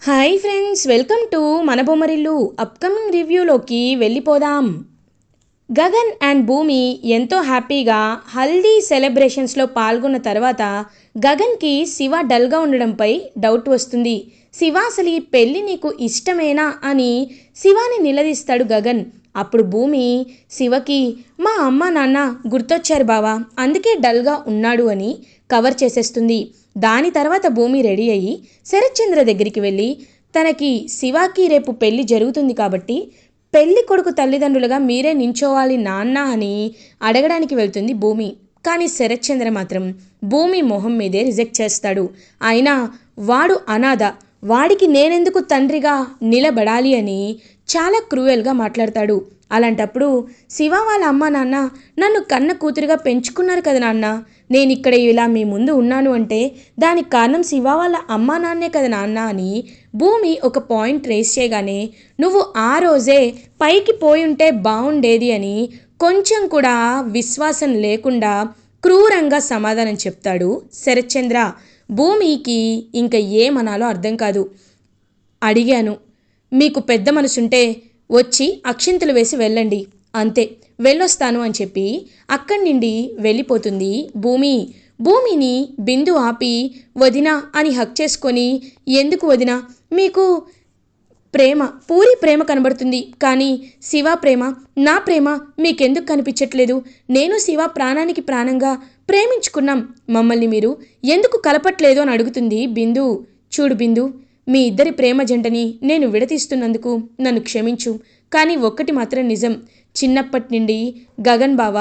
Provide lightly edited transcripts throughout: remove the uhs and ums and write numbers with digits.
Hi friends, welcome to మన Bommarillu. Upcoming రివ్యూలోకి వెళ్ళిపోదాం. Gagan and భూమి ఎంతో హ్యాపీగా హల్దీ సెలబ్రేషన్స్లో పాల్గొన్న తర్వాత గగన్కి శివ డల్గా ఉండడంపై డౌట్ వస్తుంది. శివ, అసలు ఈ పెళ్ళి నీకు ఇష్టమేనా అని శివాని నిలదీస్తాడు గగన్. అప్పుడు భూమి శివకి మా అమ్మ నాన్న గుర్తొచ్చారు బావా, అందుకే డల్గా ఉన్నాడు అని కవర్ చేసేస్తుంది. దాని తర్వాత భూమి రెడీ అయ్యి శరత్చంద్ర దగ్గరికి వెళ్ళి తనకి శివాకి రేపు పెళ్ళి జరుగుతుంది కాబట్టి పెళ్లి కొడుకు తల్లిదండ్రులుగా మీరే నించోవాలి నాన్న అని అడగడానికి వెళ్తుంది భూమి. కానీ శరత్చంద్ర మాత్రం భూమి మొహం మీదే రిజెక్ట్ చేస్తాడు. అయినా వాడు అనాథ, వాడికి నేనెందుకు తండ్రిగా నిలబడాలి అని చాలా క్రూయల్గా మాట్లాడతాడు. అలాంటప్పుడు శివ వాళ్ళ అమ్మ నాన్న నన్ను కన్న కూతురుగా పెంచుకున్నారు కదా నాన్న, నేను ఇక్కడ ఇలా మీ ముందు ఉన్నాను అంటే దానికి కారణం శివ వాళ్ళ అమ్మా నాన్నే కదా నాన్న అని భూమి ఒక పాయింట్ రేస్ చేయగానే నువ్వు ఆ రోజే పైకి పోయుంటే బాగుండేది అని కొంచెం కూడా విశ్వాసం లేకుండా క్రూరంగా సమాధానం చెప్తాడు శరత్చంద్ర. భూమికి ఇంకా ఏమనాలో అర్థం కాదు. అడిగాను, మీకు పెద్ద మనసుంటే వచ్చి అక్షింతలు వేసి వెళ్ళండి, అంతే, వెళ్ళొస్తాను అని చెప్పి అక్కడి నుండి వెళ్ళిపోతుంది భూమి. భూమిని బిందు ఆపి వదినా అని హక్ చేసుకొని, ఎందుకు వదినా, మీకు ప్రేమ పూరి ప్రేమ కనబడుతుంది కానీ శివ ప్రేమ, నా ప్రేమ మీకెందుకు కనిపించట్లేదు? నేను శివ ప్రాణానికి ప్రాణంగా ప్రేమించుకున్నాం, మమ్మల్ని మీరు ఎందుకు కలపట్లేదు అని అడుగుతుంది బిందు. చూడు బిందు, మీ ఇద్దరి ప్రేమ జంటని నేను విడతీస్తున్నందుకు నన్ను క్షమించు, కానీ ఒక్కటి మాత్రం నిజం, చిన్నప్పటి నుండి గగన్ బావ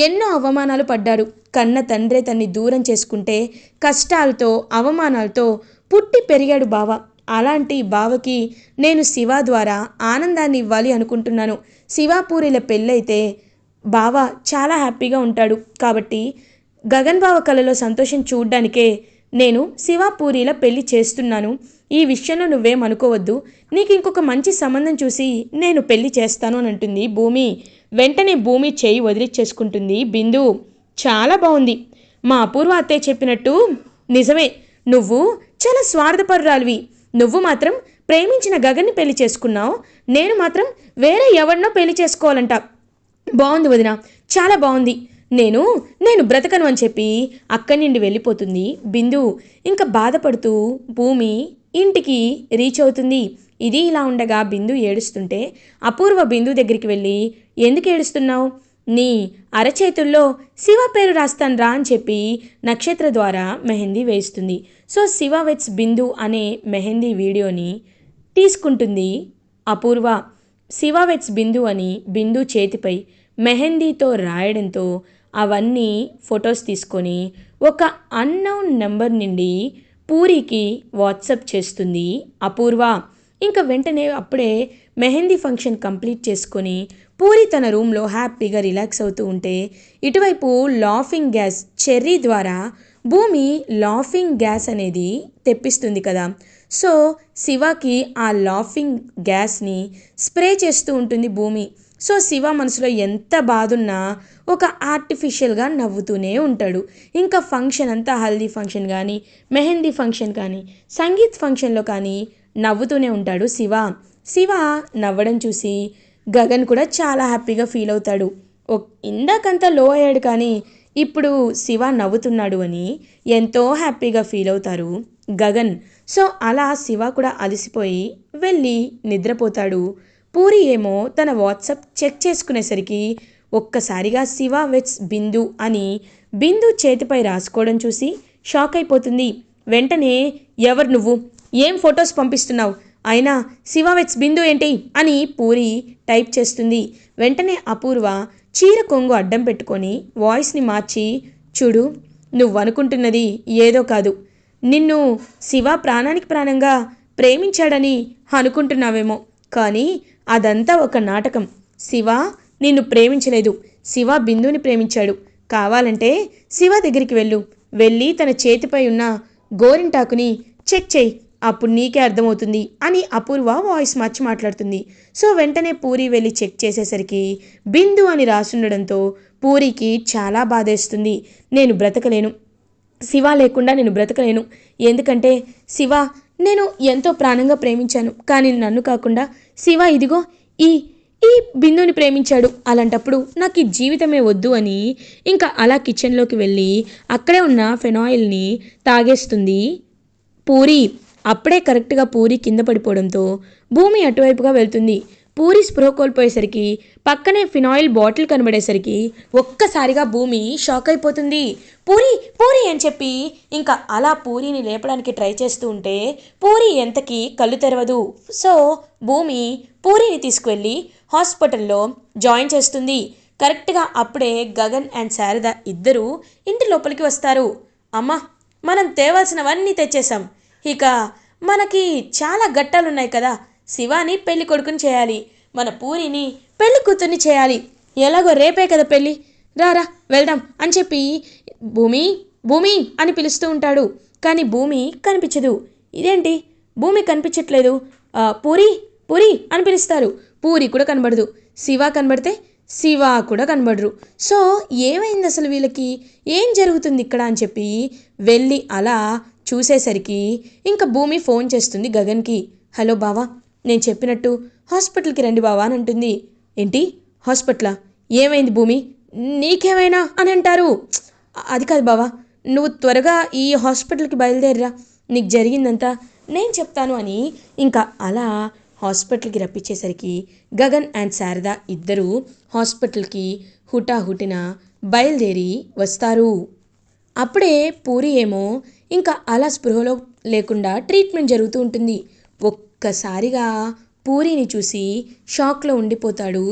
ఎన్నో అవమానాలు పడ్డారు. కన్న తండ్రే తన్ని దూరం చేసుకుంటే కష్టాలతో అవమానాలతో పుట్టి పెరిగాడు బావ. అలాంటి బావకి నేను శివ ద్వారా ఆనందాన్ని ఇవ్వాలి అనుకుంటున్నాను. శివాపూరిల పెళ్ళైతే బావ చాలా హ్యాపీగా ఉంటాడు కాబట్టి గగన్ బావ కళలో సంతోషం చూడ్డానికే నేను శివాపూరిల పెళ్లి చేస్తున్నాను. ఈ విషయంలో నువ్వేం అనుకోవద్దు, నీకు ఇంకొక మంచి సంబంధం చూసి నేను పెళ్లి చేస్తాను అని అంటుంది భూమి. వెంటనే భూమి చేయి వదిలిచ్చేసుకుంటుంది బిందు. చాలా బాగుంది, మా అపూర్వ అత్తయ్య చెప్పినట్టు నిజమే, నువ్వు చాలా స్వార్థపరురాలివి. నువ్వు మాత్రం ప్రేమించిన గగన్ని పెళ్లి చేసుకున్నావు, నేను మాత్రం వేరే ఎవరినో పెళ్లి చేసుకోవాలంట. బాగుంది వదిన, చాలా బాగుంది, నేను నేను బ్రతకను అని చెప్పి అక్కడి నుండి వెళ్ళిపోతుంది బిందు. ఇంకా బాధపడుతూ భూమి ఇంటికి రీచ్ అవుతుంది. ఇది ఇలా ఉండగా బిందు ఏడుస్తుంటే అపూర్వ బిందు దగ్గరికి వెళ్ళి, ఎందుకు ఏడుస్తున్నావు? నీ అరచేతుల్లో శివ పేరు రాస్తాను రా అని చెప్పి నక్షత్ర ద్వారా మెహందీ వేస్తుంది. సో శివ వెట్స్ బిందు అనే మెహందీ వీడియోని తీసుకుంటుంది అపూర్వ. శివ వెట్స్ బిందు అని బిందు చేతిపై మెహందీతో రాయడంతో అవన్నీ ఫొటోస్ తీసుకొని ఒక అన్నౌన్ నెంబర్ నుండి పూరికి వాట్సప్ చేస్తుంది అపూర్వ. ఇంకా వెంటనే అప్పుడే మెహందీ ఫంక్షన్ కంప్లీట్ చేసుకొని పూరి తన రూమ్లో హ్యాపీగా రిలాక్స్ అవుతూ ఉంటే ఇటువైపు లాఫింగ్ గ్యాస్ చెర్రీ ద్వారా భూమి లాఫింగ్ గ్యాస్ అనేది తెప్పిస్తుంది కదా. సో శివకి ఆ లాఫింగ్ గ్యాస్ని స్ప్రే చేస్తూ ఉంటుంది భూమి. సో శివ మనసులో ఎంత బాధున్నా ఒక ఆర్టిఫిషియల్గా నవ్వుతూనే ఉంటాడు. ఇంకా ఫంక్షన్ అంతా హల్దీ ఫంక్షన్ కానీ మెహందీ ఫంక్షన్ కానీ సంగీత్ ఫంక్షన్లో కానీ నవ్వుతూనే ఉంటాడు శివ. శివ నవ్వడం చూసి గగన్ కూడా చాలా హ్యాపీగా ఫీల్ అవుతాడు. ఇందాకంతా లో అయ్యాడు కానీ ఇప్పుడు శివ నవ్వుతున్నాడు అని ఎంతో హ్యాపీగా ఫీల్ అవుతారు గగన్. సో అలా శివ కూడా అలసిపోయి వెళ్ళి నిద్రపోతాడు. పూరి ఏమో తన వాట్సాప్ చెక్ చేసుకునేసరికి ఒక్కసారిగా శివ వెట్స్ బిందు అని బిందు చేతిపై రాసుకోవడం చూసి షాక్ అయిపోతుంది. వెంటనే ఎవరు నువ్వు, ఏం ఫొటోస్ పంపిస్తున్నావు, అయినా శివ వెట్స్ బిందు ఏంటి అని పూరి టైప్ చేస్తుంది. వెంటనే అపూర్వ చీర కొంగు అడ్డం పెట్టుకొని వాయిస్ని మార్చి, చూడు, నువ్వు అనుకుంటున్నది ఏదో కాదు, నిన్ను శివ ప్రాణానికి ప్రాణంగా ప్రేమించాడని అనుకుంటున్నావేమో, కానీ అదంతా ఒక నాటకం. శివ నిన్ను ప్రేమించలేదు, శివ బిందుని ప్రేమించాడు. కావాలంటే శివ దగ్గరికి వెళ్ళి తన చేతిపై ఉన్న గోరింటాకుని చెక్ చేయి, అప్పుడు నీకే అర్థమవుతుంది అని అపూర్వ వాయిస్ మార్చి మాట్లాడుతుంది. సో వెంటనే పూరి వెళ్ళి చెక్ చేసేసరికి బిందు అని రాసుండడంతో పూరికి చాలా బాధేస్తుంది. నేను బ్రతకలేను, శివ లేకుండా నేను బ్రతకలేను, ఎందుకంటే శివ నేను ఎంతో ప్రాణంగా ప్రేమించాను, కానీ నన్ను కాకుండా శివ ఇదిగో ఈ ఈ బిందుని ప్రేమించాడు. అలాంటప్పుడు నాకు ఈ జీవితమే వద్దు అని ఇంకా అలా కిచెన్లోకి వెళ్ళి అక్కడే ఉన్న ఫెనాయిల్ని తాగేస్తుంది పూరి. అప్పుడే కరెక్ట్గా పూరి కింద పడిపోవడంతో భూమి అటువైపుగా వెళ్తుంది. పూరి స్పృహ కోల్పోయేసరికి పక్కనే ఫినాయిల్ బాటిల్ కనబడేసరికి ఒక్కసారిగా భూమి షాక్ అయిపోతుంది. పూరి పూరి అని చెప్పి ఇంకా అలా పూరిని లేపడానికి ట్రై చేస్తూ ఉంటే పూరి ఎంతకీ కళ్ళు తెరవదు. సో భూమి పూరిని తీసుకువెళ్ళి హాస్పిటల్లో జాయిన్ చేస్తుంది. కరెక్ట్గా అప్పుడే గగన్ అండ్ శారద ఇద్దరూ ఇంటి లోపలికి వస్తారు. అమ్మా, మనం తేవాల్సినవన్నీ తెచ్చేసాం. ఇక మనకి చాలా ఘట్టాలున్నాయి కదా. శివాని పెళ్లి కొడుకుని చేయాలి, మన పూరిని పెళ్లి కూతుర్ని చేయాలి. ఎలాగో రేపే కదా పెళ్ళి, రారా వెళ్దాం అని చెప్పి భూమి భూమి అని పిలుస్తూ ఉంటాడు. కానీ భూమి కనిపించదు. ఇదేంటి భూమి కనిపించట్లేదు? పూరి పూరి అని పిలుస్తారు. పూరి కూడా కనబడదు. శివ కనబడితే శివ కూడా కనబడరు. సో ఏమైంది అసలు వీళ్ళకి, ఏం జరుగుతుంది ఇక్కడ అని చెప్పి వెళ్ళి అలా చూసేసరికి ఇంకా భూమి ఫోన్ చేస్తుంది గగన్కి. హలో బావా, నేను చెప్పినట్టు హాస్పిటల్కి రండి బావా అని అంటుంది. ఏంటి హాస్పిటలా? ఏమైంది భూమి, నీకేమైనా అని అంటారు. అది కాదు బావా, నువ్వు త్వరగా ఈ హాస్పిటల్కి బయలుదేరిరా, నీకు జరిగిందంతా నేను చెప్తాను అని ఇంకా అలా హాస్పిటల్కి రప్పించేసరికి గగన్ అండ్ శారద ఇద్దరూ హాస్పిటల్కి హుటాహుటిన బయలుదేరి వస్తారు. అప్పుడే పూరి ఏమో ఇంకా అలా స్పృహలో లేకుండా ట్రీట్మెంట్ జరుగుతూ ఉంటుంది. ఒక్కసారిగా పూరిని చూసి షాక్లో ఉండిపోతాడు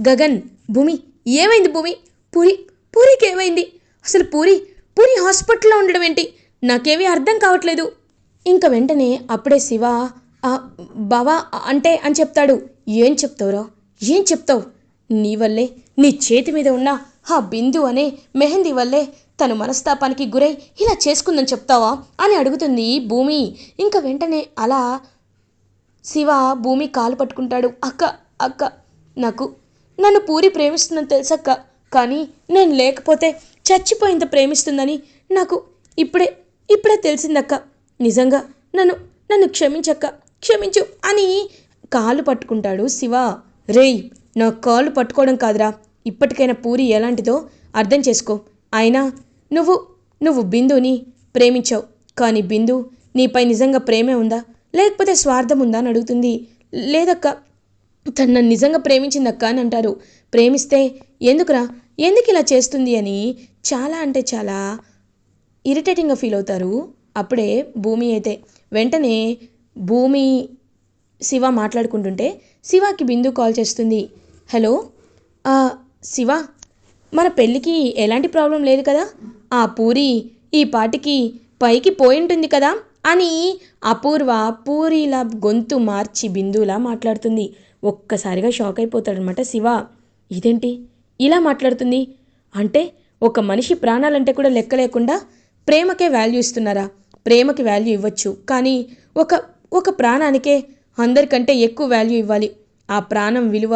గగన్. భూమి ఏమైంది భూమి, పూరికి ఏమైంది అసలు? పూరి హాస్పిటల్లో ఉండడం ఏంటి? నాకేమీ అర్థం కావట్లేదు. ఇంకా వెంటనే అప్పుడే శివ బావా అంటే అని చెప్తాడు. ఏం చెప్తావురా, ఏం చెప్తావు? నీ వల్లే, నీ చేతి మీద ఉన్న ఆ బిందు అనే మెహందీ వల్లే తను మనస్తాపానికి గురై ఇలా చేసుకుందని చెప్తావా అని అడుగుతుంది భూమి. ఇంకా వెంటనే అలా శివ భూమి కాలు పట్టుకుంటాడు. అక్క అక్క నన్ను పూరి ప్రేమిస్తుందని తెలుసక్క, కానీ నేను లేకపోతే చచ్చిపోయింత ప్రేమిస్తుందని నాకు ఇప్పుడే తెలిసిందక్క. నిజంగా నన్ను క్షమించక్క, క్షమించు అని కాలు పట్టుకుంటాడు శివ. రేయ్, నా కాలు పట్టుకోవడం కాదురా, ఇప్పటికైనా పూరి ఎలాంటిదో అర్థం చేసుకో. అయినా నువ్వు బిందుని ప్రేమించావు, కానీ బిందు నీపై నిజంగా ప్రేమే ఉందా లేకపోతే స్వార్థం ఉందా అని అడుగుతుంది. లేదక్క, తను నన్ను నిజంగా ప్రేమించిందక్క అని అంటారు. ప్రేమిస్తే ఎందుకు ఇలా చేస్తుంది అని చాలా అంటే చాలా ఇరిటేటింగ్గా ఫీల్ అవుతారు. అప్పుడే భూమి అయితే వెంటనే భూమి శివ మాట్లాడుకుంటుంటే శివకి బిందు కాల్ చేస్తుంది. హలో శివ, మన పెళ్ళికి ఎలాంటి ప్రాబ్లం లేదు కదా? ఆ పూరి ఈ పాటికి పైకి పోయింటుంది కదా అని అపూర్వ పూరిలా గొంతు మార్చి బిందులా మాట్లాడుతుంది. ఒక్కసారిగా షాక్ అయిపోతాడనమాట శివ. ఇదేంటి ఇలా మాట్లాడుతుంది అంటే, ఒక మనిషి ప్రాణాలంటే కూడా లెక్క లేకుండా ప్రేమకే వాల్యూ ఇస్తున్నారా? ప్రేమకి వాల్యూ ఇవ్వచ్చు, కానీ ఒక ప్రాణానికే అందరికంటే ఎక్కువ వాల్యూ ఇవ్వాలి. ఆ ప్రాణం విలువ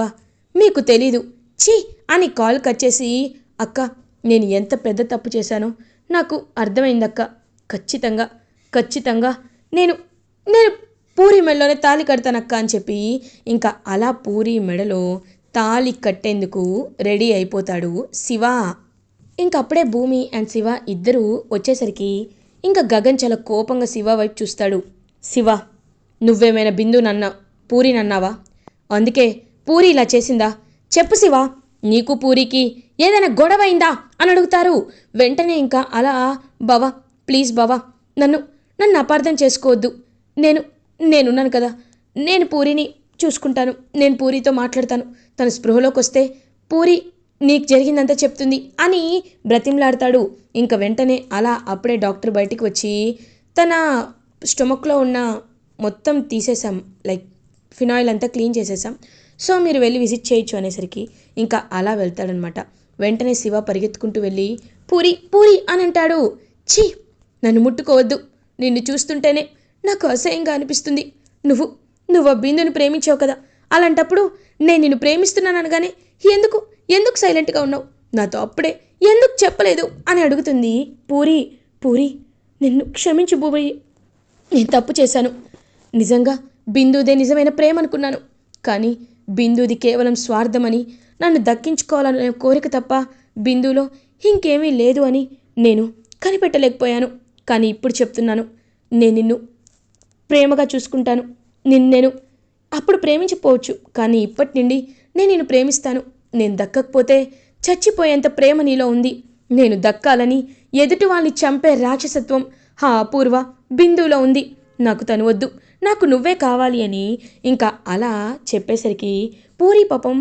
మీకు తెలీదు, ఛీ అని కాల్ కట్ చేసి, అక్క నేను ఎంత పెద్ద తప్పు చేశానో నాకు అర్థమైందక్క. ఖచ్చితంగా నేను పూరి మెడలోనే తాళి కడతానక్క అని చెప్పి ఇంకా అలా పూరి మెడలో తాళి కట్టేందుకు రెడీ అయిపోతాడు శివ. ఇంకప్పుడే భూమి అండ్ శివ ఇద్దరూ వచ్చేసరికి ఇంకా గగన్ చాలా కోపంగా శివ వైపు చూస్తాడు. శివ, నువ్వేమైనా బిందు పూరి నన్నావా? అందుకే పూరి ఇలా చేసిందా? చెప్పు శివ, నీకు పూరికి ఏదైనా గొడవ అయిందా అని అడుగుతారు. వెంటనే ఇంకా అలా బావా ప్లీజ్ బావా, నన్ను అపార్థం చేసుకోవద్దు, నేనున్నాను కదా, నేను పూరిని చూసుకుంటాను, నేను పూరితో మాట్లాడతాను, తన స్పృహలోకి వస్తే పూరి నీకు జరిగిందంతా చెప్తుంది అని బ్రతిమలాడతాడు. ఇంకా వెంటనే అలా అప్పుడే డాక్టర్ బయటికి వచ్చి తన స్టొమక్లో ఉన్న మొత్తం తీసేసాం, లైక్ ఫినాయిల్ అంతా క్లీన్ చేసేసాం, సో మీరు వెళ్ళి విజిట్ చేయొచ్చు అనేసరికి ఇంకా అలా వెళ్తాడనమాట. వెంటనే శివ పరిగెత్తుకుంటూ వెళ్ళి పూరి అని అంటాడు. ఛీ, నన్ను ముట్టుకోవద్దు, నిన్ను చూస్తుంటేనే నాకు అసహ్యంగా అనిపిస్తుంది. నువ్వు ఆ బిందుని ప్రేమించావు కదా, అలాంటప్పుడు నేను నిన్ను ప్రేమిస్తున్నాను అనగానే ఎందుకు సైలెంట్గా ఉన్నావు? నాతో అప్పుడే ఎందుకు చెప్పలేదు అని అడుగుతుంది పూరి. నిన్ను క్షమించు భూమి, నేను తప్పు చేశాను, నిజంగా బిందుదే నిజమైన ప్రేమ అనుకున్నాను. కానీ బిందుది కేవలం స్వార్థమని, నన్ను దక్కించుకోవాలనే కోరిక తప్ప బిందులో ఇంకేమీ లేదు అని నేను కనిపెట్టలేకపోయాను. కానీ ఇప్పుడు చెప్తున్నాను, నేను నిన్ను ప్రేమగా చూసుకుంటాను. నేను అప్పుడు ప్రేమించకపోవచ్చు, కానీ ఇప్పటి నుండి నేను నిన్ను ప్రేమిస్తాను. నేను దక్కకపోతే చచ్చిపోయేంత ప్రేమ నీలో ఉంది. నేను దక్కాలని ఎదుటి వాళ్ళని చంపే రాక్షసత్వం ఆ అపూర్వ బిందువులో ఉంది. నాకు తను వద్దు, నాకు నువ్వే కావాలి అని ఇంకా అలా చెప్పేసరికి పూరి పాపం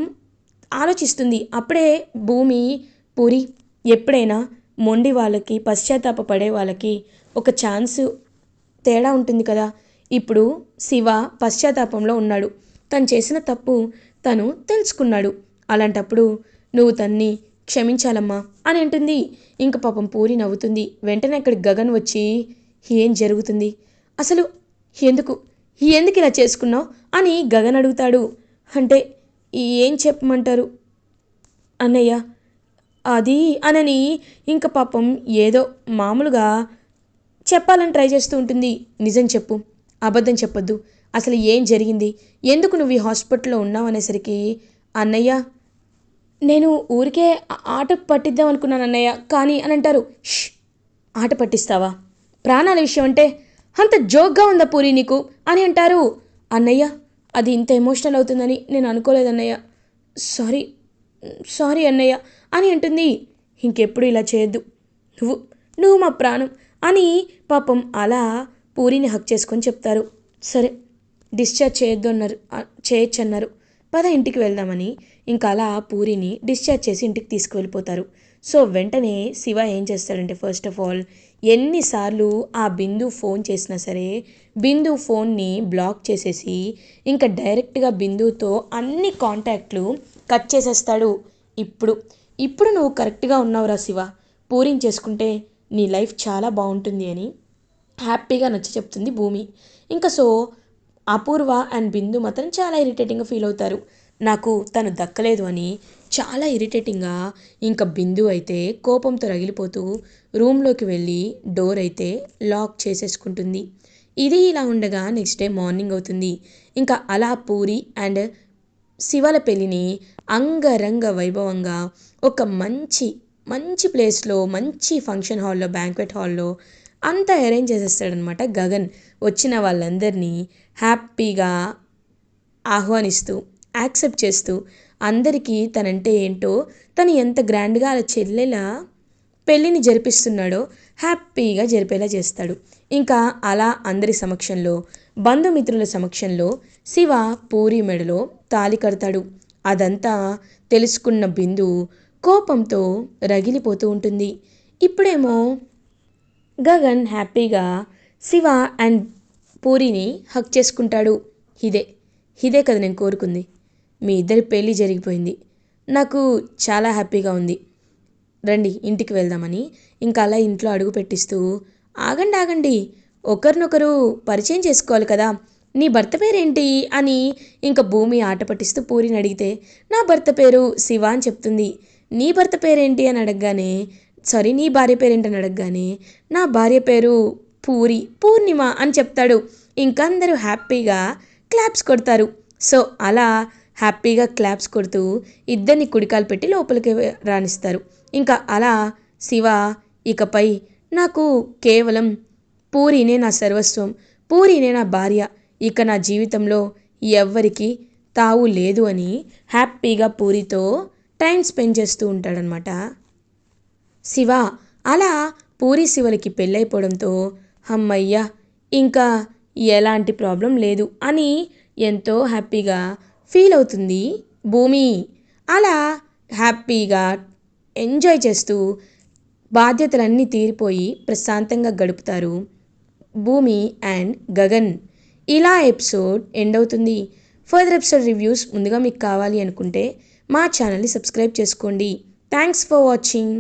ఆలోచిస్తుంది. అప్పుడే భూమి, పూరి ఎప్పుడైనా మొండి వాళ్ళకి, పశ్చాత్తాప పడే వాళ్ళకి ఒక ఛాన్సు తేడా ఉంటుంది కదా. ఇప్పుడు శివ పశ్చాత్తాపంలో ఉన్నాడు. తను చేసిన తప్పు తను తెలుసుకున్నాడు. అలాంటప్పుడు నువ్వు తన్ని క్షమించాలమ్మా అని అంటుంది. ఇంక పాపం పూరి నవ్వుతుంది. వెంటనే అక్కడికి గగన్ వచ్చి ఏం జరుగుతుంది అసలు, ఎందుకు ఎందుకు ఇలా చేసుకున్నావు అని గగన్ అడుగుతాడు. అంటే ఏం చెప్పమంటారు అన్నయ్య అది అనని ఇంక పాపం ఏదో మామూలుగా చెప్పాలని ట్రై చేస్తూ ఉంటుంది. నిజం చెప్పు, అబద్ధం చెప్పొద్దు, అసలు ఏం జరిగింది, ఎందుకు నువ్వు ఈ హాస్పిటల్లో ఉన్నావు అనేసరికి అన్నయ్య నేను ఊరికే ఆట పట్టిద్దాం అనుకున్నాను అన్నయ్య కానీ అని అంటారు. ష్, ఆట పట్టిస్తావా, ప్రాణాల విషయం అంటే అంత జోక్గా ఉందా పూరి నీకు అని అంటారు. అన్నయ్య అది ఇంత ఎమోషనల్ అవుతుందని నేను అనుకోలేదన్నయ్య, సారీ సారీ అన్నయ్య అని అంటుంది. ఇంకెప్పుడు ఇలా చేయొద్దు, నువ్వు నువ్వు మా ప్రాణం అని పాపం అలా పూరిని హక్ చేసుకొని చెప్తారు. సరే డిశ్చార్జ్ చేయొద్దు అన్నారు, చేయొచ్చు అన్నారు, పద ఇంటికి వెళ్దామని ఇంకా అలా పూరిని డిశ్చార్జ్ చేసి ఇంటికి తీసుకువెళ్ళిపోతారు. సో వెంటనే శివ ఏం చేస్తాడంటే, ఫస్ట్ ఆఫ్ ఆల్ ఎన్నిసార్లు ఆ బిందు ఫోన్ చేసినా సరే బిందు ఫోన్ని బ్లాక్ చేసేసి ఇంకా డైరెక్ట్గా బిందుతో అన్ని కాంటాక్ట్లు కట్ చేసేస్తాడు. ఇప్పుడు ఇప్పుడు నువ్వు కరెక్ట్గా ఉన్నావురా శివ, పూరిని చేసుకుంటే నీ లైఫ్ చాలా బాగుంటుంది అని హ్యాపీగా నచ్చ చెప్తుంది భూమి. ఇంకా సో అపూర్వ అండ్ బిందు మాత్రం చాలా ఇరిటేటింగ్గా ఫీల్ అవుతారు. నాకు తను దక్కలేదు అని చాలా ఇరిటేటింగ్గా ఇంకా బిందు అయితే కోపంతో రగిలిపోతూ రూమ్లోకి వెళ్ళి డోర్ అయితే లాక్ చేసేసుకుంటుంది. ఇది ఇలా ఉండగా నెక్స్ట్ డే మార్నింగ్ అవుతుంది. ఇంకా అలా పూరి అండ్ శివల పెళ్ళిని అంగరంగ వైభవంగా ఒక మంచి మంచి ప్లేస్లో, మంచి ఫంక్షన్ హాల్లో, బ్యాంక్వెట్ హాల్లో అంతా అరేంజ్ చేసేస్తాడనమాట గగన్. వచ్చిన వాళ్ళందరినీ హ్యాపీగా ఆహ్వానిస్తూ, యాక్సెప్ట్ చేస్తూ, అందరికీ తనంటే ఏంటో, తను ఎంత గ్రాండ్గా అలా చెల్లెల పెళ్ళిని జరిపిస్తున్నాడో హ్యాపీగా జరిపేలా చేస్తాడు. ఇంకా అలా అందరి సమక్షంలో, బంధుమిత్రుల సమక్షంలో శివ పూరి మెడలో తాళి కడతాడు. అదంతా తెలుసుకున్న బిందు కోపంతో రగిలిపోతూ ఉంటుంది. ఇప్పుడేమో గగన్ హ్యాపీగా శివ అండ్ పూరిని హక్ చేసుకుంటాడు. ఇదే ఇదే కదా నేను కోరుకుంది, మీ ఇద్దరి పెళ్ళి జరిగిపోయింది, నాకు చాలా హ్యాపీగా ఉంది, రండి ఇంటికి వెళ్దామని ఇంకా అలా ఇంట్లో అడుగు పెట్టిస్తూ, ఆగండి ఆగండి, ఒకరినొకరు పరిచయం చేసుకోవాలి కదా, నీ భర్త పేరేంటి అని ఇంకా భూమి ఆట పట్టిస్తూ పూరిని అడిగితే, నా భర్త పేరు శివ అని చెప్తుంది. నీ భర్త పేరేంటి అని అడగగానే, సారీ నీ భార్య పేరేంటని అడగగానే, నా భార్య పేరు పూర్ణిమ అని చెప్తాడు. ఇంకందరూ హ్యాపీగా క్లాప్స్ కొడతారు. సో అలా హ్యాపీగా క్లాప్స్ కొడుతూ ఇద్దరిని కుడికాలు పెట్టి లోపలికి రాణిస్తారు. ఇంకా అలా శివ ఇకపై నాకు కేవలం పూరినే నా సర్వస్వం, పూరినే నా భార్య, ఇక నా జీవితంలో ఎవ్వరికి తావు లేదు అని హ్యాపీగా పూరితో టైం స్పెండ్ చేస్తూ ఉంటాడనమాట శివ. అలా పూరి శివలకి పెళ్ళైపోవడంతో అమ్మయ్య ఇంకా ఎలాంటి ప్రాబ్లం లేదు అని ఎంతో హ్యాపీగా ఫీల్ అవుతుంది భూమి. అలా హ్యాపీగా ఎంజాయ్ చేస్తూ బాధ్యతలన్నీ తీరిపోయి ప్రశాంతంగా గడుపుతారు భూమి అండ్ గగన్. ఇలా ఎపిసోడ్ ఎండ్ అవుతుంది. ఫర్దర్ ఎపిసోడ్ రివ్యూస్ ముందుగా మీకు కావాలి అనుకుంటే మా ఛానల్ని సబ్స్క్రైబ్ చేసుకోండి. Thanks for watching.